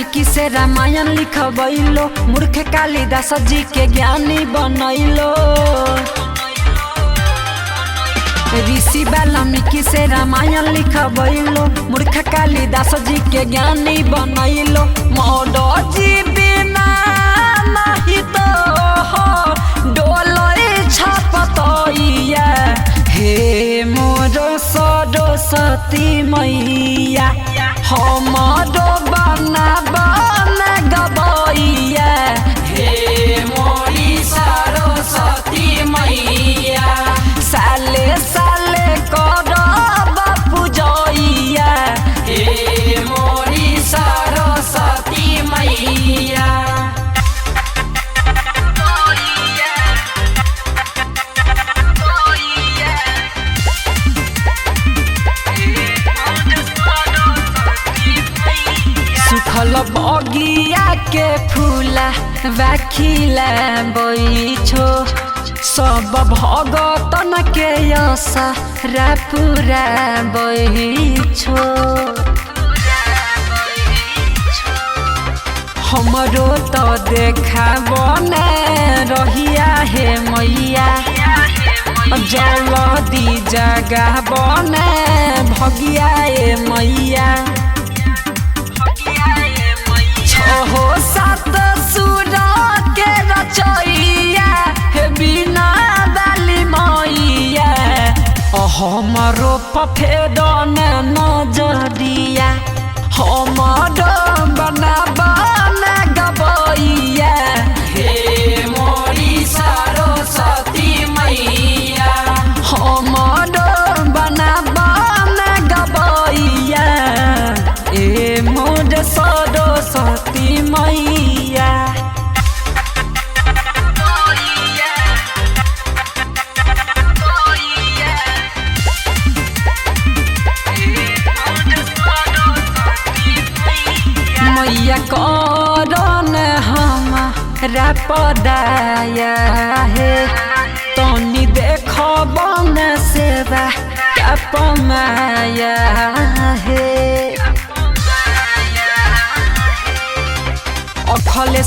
वाल्मीकि से रामायण लिखबैलो, मूर्ख कालिदास जी के ज्ञानी बनैलो। ऋषि वाल्मीकि से रामायण लिखबैलो, मूर्ख कालिदास जी के ज्ञानी बनैलो। मौडो जी बिना नहीं तो डोलई छपतैया, हे मोर सरस्वती मैया हमरो बना गबैया, हे मोरी सरस्वती मैया साले साले करब पूजैया, हे मोरी सरस्वती मैया। सुखल बगिया के फूला खिला बैछो, सब भगतन के असरा पूरा बैछो। हमरो तो देखा बने रहिया हे मैया, जल्दी जगह बने भगिया ए मैया। हो सात सुर के रचैया, हे बिना डाली मैया हमरो पफेदन नजरिया, हमरो बना गबैया, हे मोरी सरस्वती मैया हमरो बना गबैया, ए मोर सरस्वती मैया। मैया करन हमारा पदाया है, तनी देख बन सेवा का पमाया है। अखले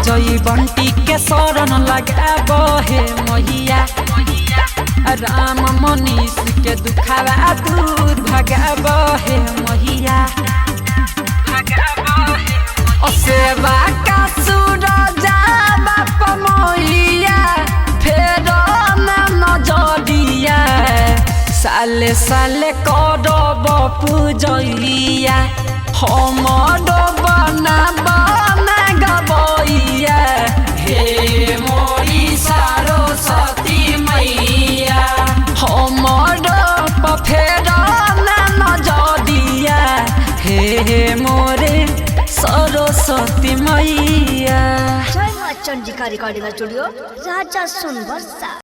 जई बंटी के शरण लगाब हे मैया, राम मनीष के दुखावा दूर भगाब हे मैया। सेवा का सूरज बाप मैया फेर नजरिया, साले साले करब पूजैया हमरो बना गबैया, हे मोरी सरस्वती मैया हमरो पफेर नजरिया, हे मोरे सरस्वती मैया। जय मां चंडिका रिकॉर्डिंग स्टूडियो, राजा सुन वर्षा।